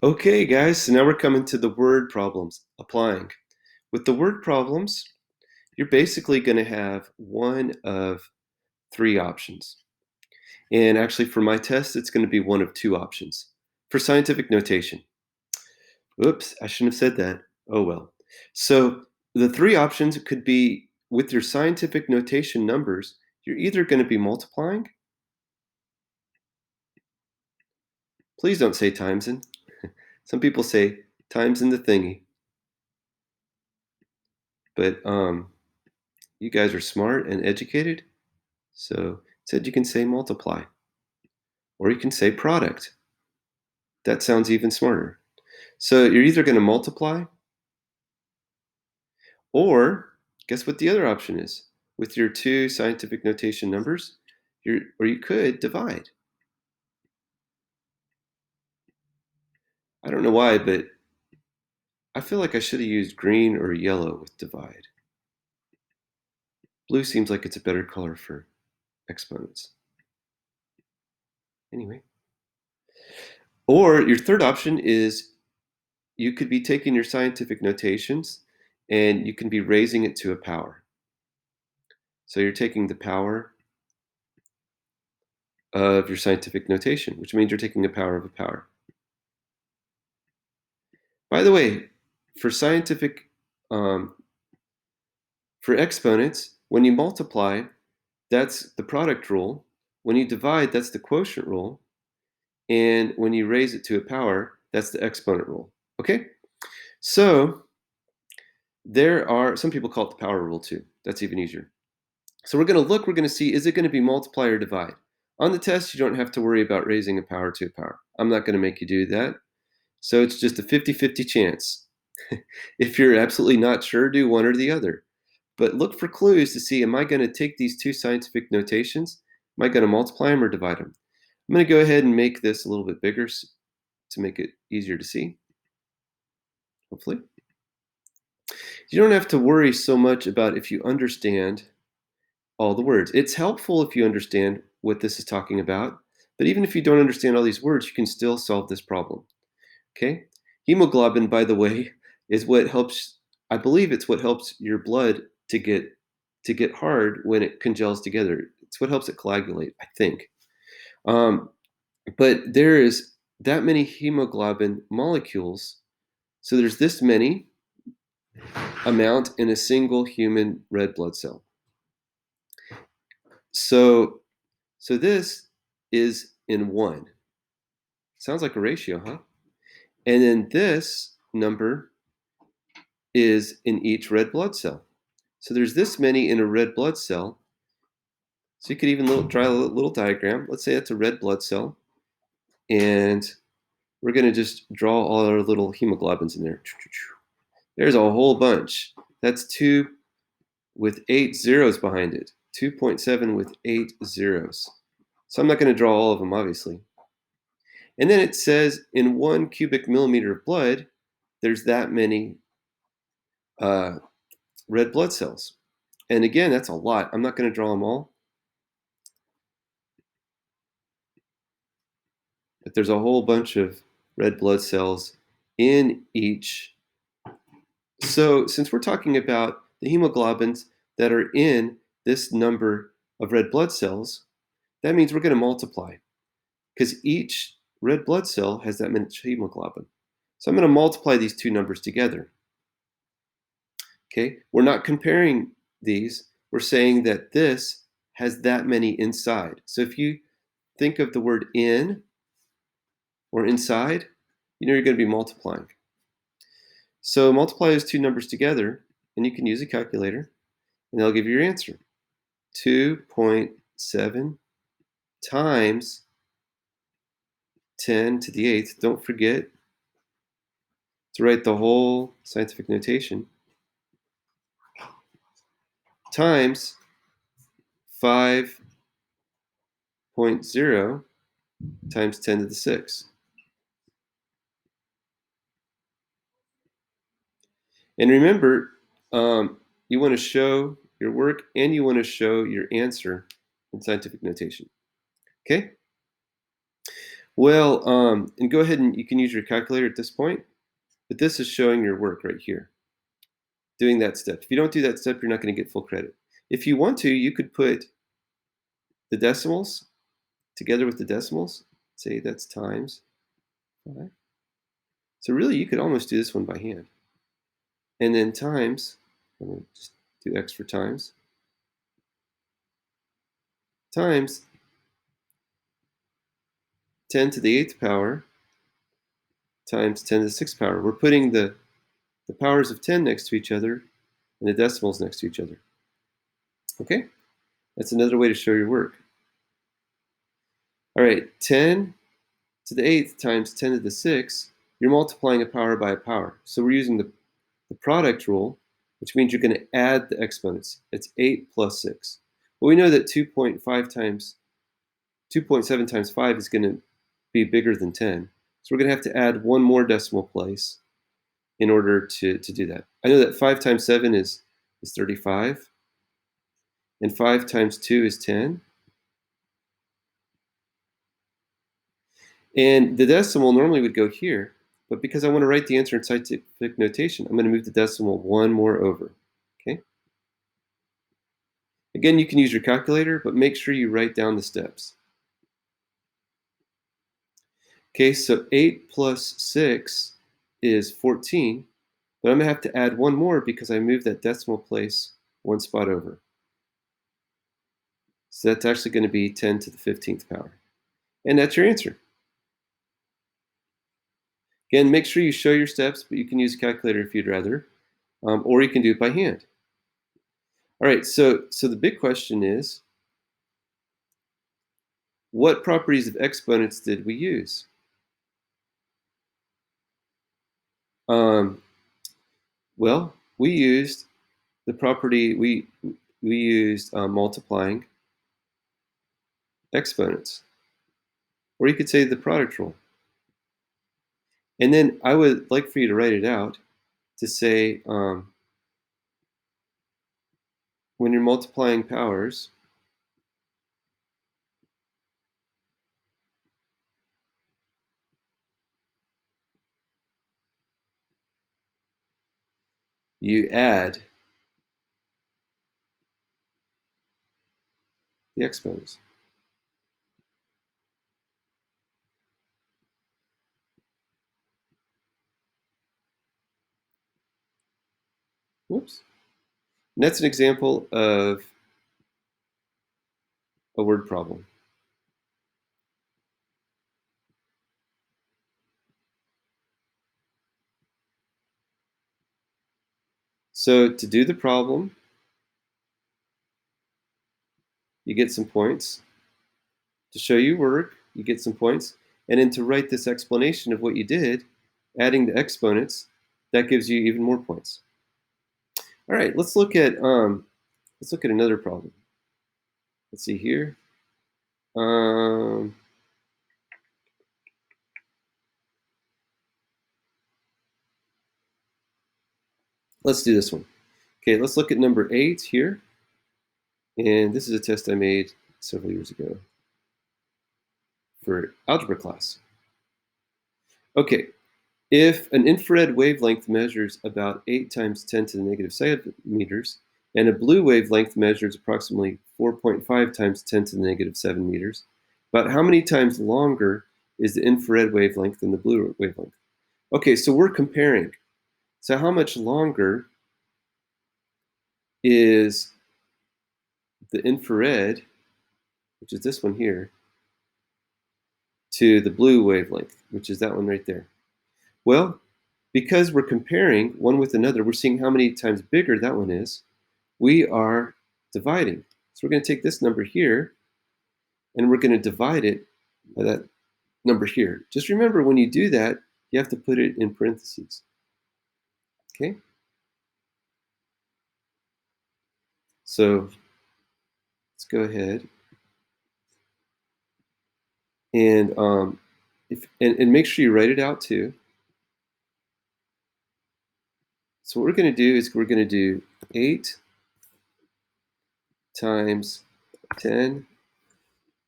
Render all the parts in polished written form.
Okay, guys, so now we're coming to the word problems, applying. With the word problems, you're basically going to have one of three options. And actually, for my test, it's going to be one of two options. For scientific notation, oops, I shouldn't have said that. Oh well. So the three options could be with your scientific notation numbers, you're either going to be multiplying. Please don't say times in. Some people say times in the thingy. But you guys are smart and educated. So instead you can say multiply, or you can say product. That sounds even smarter. So you're either going to multiply, or guess what the other option is? With your two scientific notation numbers, or you could divide. I don't know why, but I feel like I should have used green or yellow with divide. Blue seems like it's a better color for exponents. Anyway. Or your third option is you could be taking your scientific notations and you can be raising it to a power. So you're taking the power of your scientific notation, which means you're taking the power of a power. By the way, for scientific, um, for exponents, when you multiply, that's the product rule. When you divide, that's the quotient rule. And when you raise it to a power, that's the exponent rule. Okay? So there are, some people call it the power rule too. That's even easier. So we're going to see, is it going to be multiply or divide? On the test, you don't have to worry about raising a power to a power. I'm not going to make you do that. So it's just a 50-50 chance. If you're absolutely not sure, do one or the other. But look for clues to see, am I going to take these two scientific notations? Am I going to multiply them or divide them? I'm going to go ahead and make this a little bit bigger to make it easier to see, hopefully. You don't have to worry so much about if you understand all the words. It's helpful if you understand what this is talking about, but even if you don't understand all these words, you can still solve this problem. Okay? Hemoglobin, by the way, is what helps, I believe it's what helps your blood to get hard when it congels together. It's what helps it coagulate, I think. But there is that many hemoglobin molecules, so there's this many amount in a single human red blood cell. So this is in 1. Sounds like a ratio, huh? And then this number is in each red blood cell. So there's this many in a red blood cell. So you could even draw a little diagram. Let's say that's a red blood cell. And we're going to just draw all our little hemoglobins in there. There's a whole bunch. That's 2 with 8 zeros behind it. 2.7 with 8 zeros. So I'm not going to draw all of them, obviously. And then it says in 1 cubic millimeter of blood, there's that many red blood cells. And again, that's a lot. I'm not going to draw them all. But there's a whole bunch of red blood cells in each. So since we're talking about the hemoglobins that are in this number of red blood cells, that means we're going to multiply because each red blood cell has that much hemoglobin. So I'm going to multiply these two numbers together. Okay, we're not comparing these. We're saying that this has that many inside. So if you think of the word in or inside, you know you're going to be multiplying. So multiply those two numbers together, and you can use a calculator, and they'll give you your answer. 2.7 times 10 to the 8th. Don't forget to write the whole scientific notation. Times 5.0 times 10 to the 6th. And remember, you want to show your work and you want to show your answer in scientific notation. Okay? Well, and go ahead and you can use your calculator at this point, but this is showing your work right here, doing that step. If you don't do that step, you're not going to get full credit. If you want to, you could put the decimals together with the decimals. Say that's times 5. So really, you could almost do this one by hand. And then times, I'm going to just do x for times 10 to the 8th power times 10 to the 6th power. We're putting the powers of 10 next to each other and the decimals next to each other. Okay? That's another way to show your work. All right, 10 to the 8th times 10 to the 6th, you're multiplying a power by a power. So we're using the product rule, which means you're going to add the exponents. It's 8 plus 6. Well, we know that 2.7 times 5 is going to be bigger than 10. So we're going to have to add one more decimal place in order to do that. I know that 5 times 7 is 35, and 5 times 2 is 10. And the decimal normally would go here, but because I want to write the answer in scientific notation, I'm going to move the decimal one more over. Okay. Again, you can use your calculator, but make sure you write down the steps. Okay, so 8 plus 6 is 14, but I'm going to have to add one more because I moved that decimal place one spot over. So that's actually going to be 10 to the 15th power. And that's your answer. Again, make sure you show your steps, but you can use a calculator if you'd rather, or you can do it by hand. All right, so the big question is, what properties of exponents did we use? Well, we used the property, we used multiplying exponents, or you could say the product rule. And then I would like for you to write it out to say when you're multiplying powers, you add the exponents. Whoops. And that's an example of a word problem. So to do the problem, you get some points. To show you work, you get some points. And then to write this explanation of what you did, adding the exponents, that gives you even more points. All right, let's look at another problem. Let's see here. Let's do this one. Okay, let's look at number 8 here. And this is a test I made several years ago for algebra class. Okay, if an infrared wavelength measures about 8 times 10 to the negative 7 meters, and a blue wavelength measures approximately 4.5 times 10 to the negative 7 meters, about how many times longer is the infrared wavelength than the blue wavelength? Okay, so we're comparing. So how much longer is the infrared, which is this one here, to the blue wavelength, which is that one right there? Well, because we're comparing one with another, we're seeing how many times bigger that one is. We are dividing. So we're going to take this number here, and we're going to divide it by that number here. Just remember, when you do that, you have to put it in parentheses. Okay? So let's go ahead and and make sure you write it out too. So what we're going to do is we're going to do 8 times 10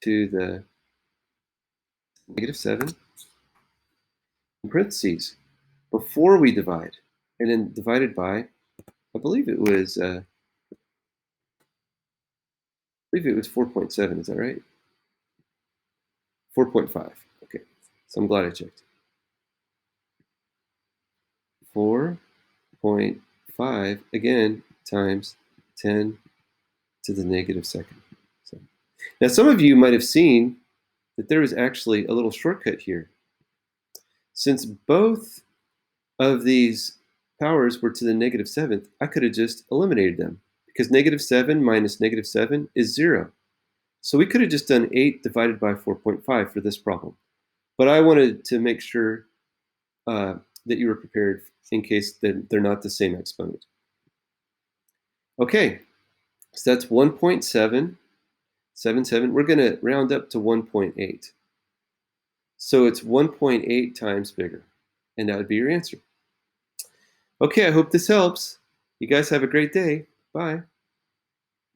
to the -7 in parentheses before we divide, and then divided by, I believe it was 4.7. Is that right? 4.5. Okay, so I'm glad I checked. 4.5 again times 10 to the -2nd. So now some of you might have seen that there is actually a little shortcut here. Since both of these powers were to the -7th, I could have just eliminated them because -7 minus -7 is 0. So we could have just done 8 divided by 4.5 for this problem. But I wanted to make sure that you were prepared in case that they're not the same exponent. Okay, so that's 1.777. We're going to round up to 1.8. So it's 1.8 times bigger, and that would be your answer. Okay, I hope this helps. You guys have a great day. Bye.